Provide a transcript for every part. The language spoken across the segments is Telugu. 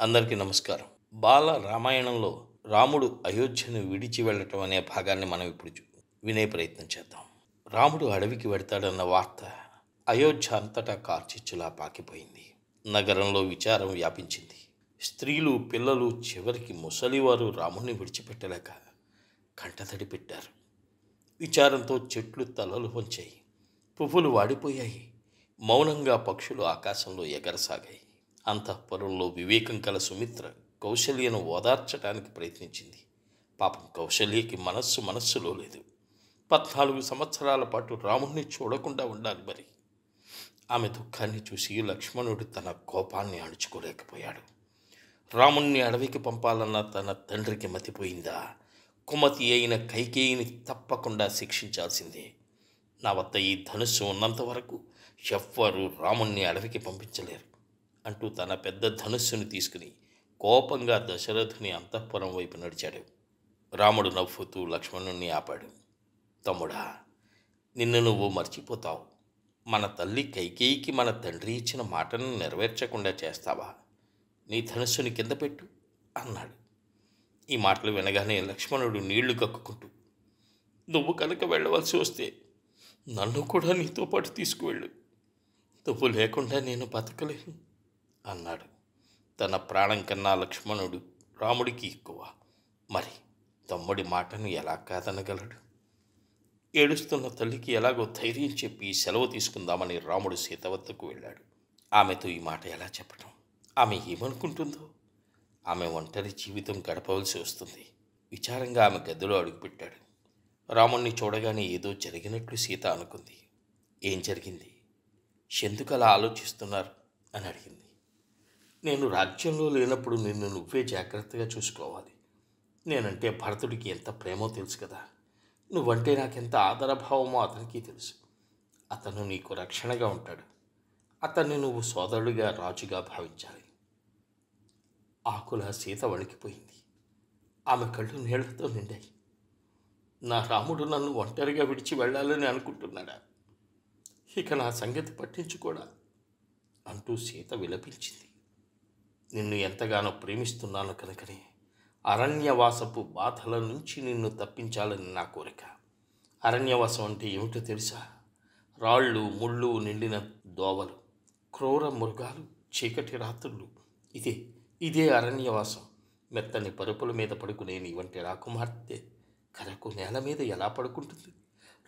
అందరికీ నమస్కారం. బాల రామాయణంలో రాముడు అయోధ్యను విడిచి వెళ్ళటం అనే భాగాన్ని మనం ఇప్పుడు వినే ప్రయత్నం చేద్దాం. రాముడు అడవికి వెడతాడన్న వార్త అయోధ్య అంతటా కార్చిచ్చులా పాకిపోయింది. నగరంలో విచారం వ్యాపించింది. స్త్రీలు, పిల్లలు, చివరికి ముసలివారు రాముణ్ణి విడిచిపెట్టలేక కంటతడి పెట్టారు. విచారంతో చెట్లు తలలు వంచాయి, పువ్వులు వాడిపోయాయి, మౌనంగా పక్షులు ఆకాశంలో ఎగరసాగాయి. అంతఃపురంలో వివేకం కల సుమిత్ర కౌశల్యను ఓదార్చడానికి ప్రయత్నించింది. పాపం కౌశల్యకి మనస్సులో లేదు. 14 సంవత్సరాల పాటు రాముణ్ణి చూడకుండా ఉండాలి మరి. ఆమె దుఃఖాన్ని చూసి లక్ష్మణుడు తన కోపాన్ని అణుచుకోలేకపోయాడు. రాముణ్ణి అడవికి పంపాలన్న తన తండ్రికి మతిపోయిందా? కుమతి అయిన కైకేయిని తప్పకుండా శిక్షించాల్సిందే. నా వద్ద ఈ ధనుస్సు ఉన్నంత వరకు ఎవ్వరూ రాముణ్ణి అడవికి పంపించలేరు అంటూ తన పెద్ద ధనుస్సును తీసుకుని కోపంగా దశరథుని అంతఃపురం వైపు నడిచాడు. రాముడు నవ్వుతూ లక్ష్మణుణ్ణి ఆపాడు. తమ్ముడా, నిన్ను నువ్వు మర్చిపోతావు. మన తల్లి కైకేయికి మన తండ్రి ఇచ్చిన మాటను నెరవేర్చకుండా చేస్తావా? నీ ధనుస్సుని కింద పెట్టు అన్నాడు. ఈ మాటలు వినగానే లక్ష్మణుడు నీళ్లు కక్కుకుంటూ, నువ్వు కనుక వెళ్ళవలసి వస్తే నన్ను కూడా నీతో పాటు తీసుకువెళ్ళు. నువ్వు లేకుండా నేను బతకలేను అన్నాడు. తన ప్రాణం కన్నా లక్ష్మణుడు రాముడికి ఎక్కువ. మరి తమ్ముడి మాటను ఎలా కాదనగలడు? ఏడుస్తున్న తల్లికి ఎలాగో ధైర్యం చెప్పి సెలవు తీసుకుందామని రాముడు సీత వద్దకు వెళ్ళాడు. ఆమెతో ఈ మాట ఎలా చెప్పటం? ఆమె ఏమనుకుంటుందో? ఆమె ఒంటరి జీవితం గడపవలసి వస్తుంది. విచారంగా ఆమె గదిలో అడుగుపెట్టాడు. రాముణ్ణి చూడగానే ఏదో జరిగినట్లు సీత అనుకుంది. ఏం జరిగింది? ఎందుకు అలా ఆలోచిస్తున్నారు అని అడిగింది. నేను రాజ్యంలో లేనప్పుడు నిన్ను నువ్వే జాగ్రత్తగా చూసుకోవాలి. నేనంటే భరతుడికి ఎంత ప్రేమో తెలుసు కదా. నువ్వంటే నాకెంత ఆదరభావమో అతనికి తెలుసు. అతను నీకు రక్షణగా ఉంటాడు. అతన్ని నువ్వు సోదరుడిగా, రాజుగా భావించాలి. ఆకుల సీత వణికిపోయింది. ఆమె కళ్ళు నీళ్లతో నిండాయి. నా రాముడు నన్ను ఒంటరిగా విడిచి వెళ్ళాలని అనుకుంటున్నాడా? ఇక నా సంగతి పట్టించుకోడా అంటూ సీత విలపించింది. నిన్ను ఎంతగానో ప్రేమిస్తున్నాను కనుకనే అరణ్యవాసపు బాధల నుంచి నిన్ను తప్పించాలని నా కోరిక. అరణ్యవాసం అంటే ఏమిటో తెలుసా? రాళ్ళు, ముళ్ళు నిండిన దోవలు, క్రూర మృగాలు, చీకటి రాత్రులు. ఇదే అరణ్యవాసం. మెత్తని పరుపుల మీద పడుకునే నీ వంటి రాకుమార్తె కరకు నేల మీద ఎలా పడుకుంటుంది?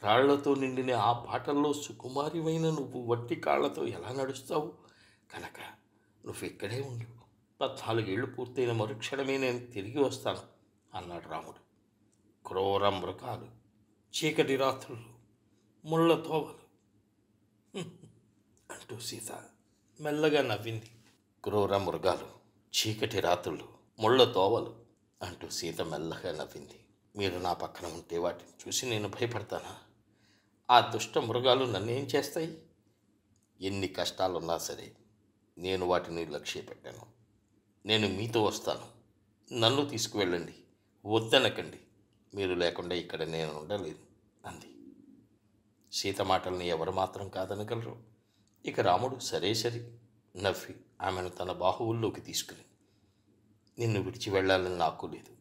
రాళ్లతో నిండిన ఆ బాటల్లో సుకుమారివైన నువ్వు వట్టి కాళ్లతో ఎలా నడుస్తావు? కనుక నువ్వు ఇక్కడే ఉండు. 14 ఏళ్ళు పూర్తయిన మరుక్షణమే నేను తిరిగి వస్తాను అన్నాడు రాముడు. క్రూర మృగాలు, చీకటి రాత్రులు, ముళ్ళ తోవలు అంటూ సీత మెల్లగా నవ్వింది. క్రూర మృగాలు, చీకటి రాత్రులు, ముళ్ళ తోవలు అంటూ సీత మెల్లగా నవ్వింది. మీరు నా పక్కన ఉంటే వాటిని చూసి నేను భయపడతానా? ఆ దుష్ట మృగాలు నన్నేం చేస్తాయి? ఎన్ని కష్టాలున్నా సరే నేను వాటిని లక్ష్య పెట్టాను. నేను మీతో వస్తాను. నన్ను తీసుకువెళ్ళండి, వద్దనకండి. మీరు లేకుండా ఇక్కడ నేను ఉండలేను అంది. సీత మాటల్ని ఎవరు మాత్రం కాదనగలరు? ఇక రాముడు సరే నవ్వి ఆమెను తన బాహువుల్లోకి తీసుకుని, నిన్ను విడిచి వెళ్ళాలని నాకు లేదు,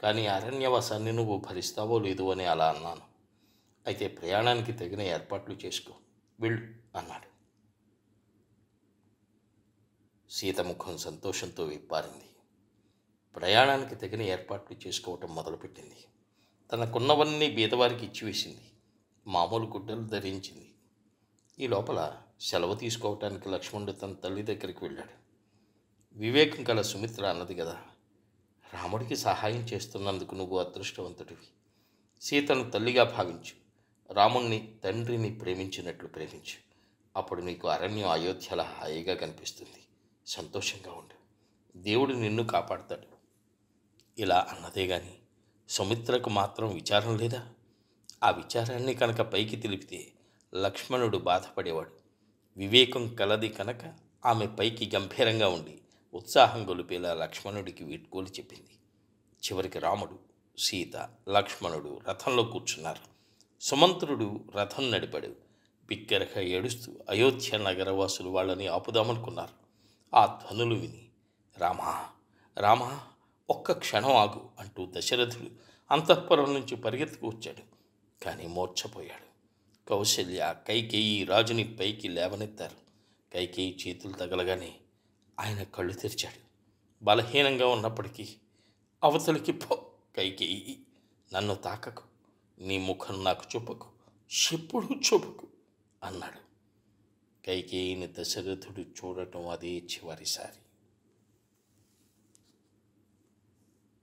కానీ అరణ్యవాసాన్ని నువ్వు భరిస్తావో లేదో అని అలా అన్నాను. అయితే ప్రయాణానికి తగిన ఏర్పాట్లు చేసుకో, వెళ్ళు అన్నాడు. సీత ముఖం సంతోషంతో విప్పారింది. ప్రయాణానికి తగిన ఏర్పాట్లు చేసుకోవటం మొదలుపెట్టింది. తనకున్నవన్నీ బీదవారికి ఇచ్చివేసింది. మామూలు గుడ్డలు ధరించింది. ఈ లోపల సెలవు తీసుకోవటానికి లక్ష్మణుడు తన తల్లి దగ్గరికి వెళ్ళాడు. వివేకం కల సుమిత్ర అన్నది కదా, రాముడికి సహాయం చేస్తున్నందుకు నువ్వు అదృష్టవంతుడివి. సీతను తల్లిగా భావించు. రాముణ్ణి, తండ్రిని ప్రేమించినట్లు ప్రేమించు. అప్పుడు నీకు అరణ్యం అయోధ్యలా హాయిగా కనిపిస్తుంది. సంతోషంగా ఉండు. దేవుడు నిన్ను కాపాడతాడు. ఇలా అన్నదే గాని సుమిత్రకు మాత్రం విచారం లేదా? ఆ విచారాన్ని కనుక పైకి తెలిపితే లక్ష్మణుడు బాధపడేవాడు. వివేకం కలది కనుక ఆమె పైకి గంభీరంగా ఉండి ఉత్సాహం గొలిపేలా లక్ష్మణుడికి వీడ్కోలు చెప్పింది. చివరికి రాముడు, సీత, లక్ష్మణుడు రథంలో కూర్చున్నారు. సుమంత్రుడు రథం నడిపాడు. బిగ్గరగా ఏడుస్తూ అయోధ్య నగరవాసులు వాళ్ళని ఆపుదామనుకున్నారు. ఆ ధ్వనులు విని, రామా, రామ, ఒక్క క్షణం ఆగు అంటూ దశరథుడు అంతఃపురం నుంచి పరిగెత్తుకు వచ్చాడు. కానీ మూర్ఛపోయాడు. కౌశల్య, కైకేయి రాజుని పైకి లేవనెత్తారు. కైకేయి చేతులు తగలగానే ఆయన కళ్ళు తెరిచాడు. బలహీనంగా ఉన్నప్పటికీ, అవతలికి పో కైకేయి, నన్ను తాకకు, నీ ముఖం నాకు చూపకు, ఎప్పుడు చూపకు అన్నాడు. కైకేయిని దశరథుడు చూడటం అదే చివరిసారి.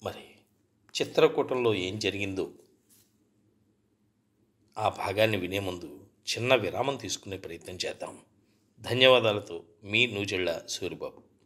మరి చిత్రకూటంలో ఏం జరిగిందో ఆ భాగాన్ని వినే ముందు చిన్న విరామం తీసుకునే ప్రయత్నం చేద్దాం. ధన్యవాదాలతో మీ నూజెళ్ళ సూరిబాబు.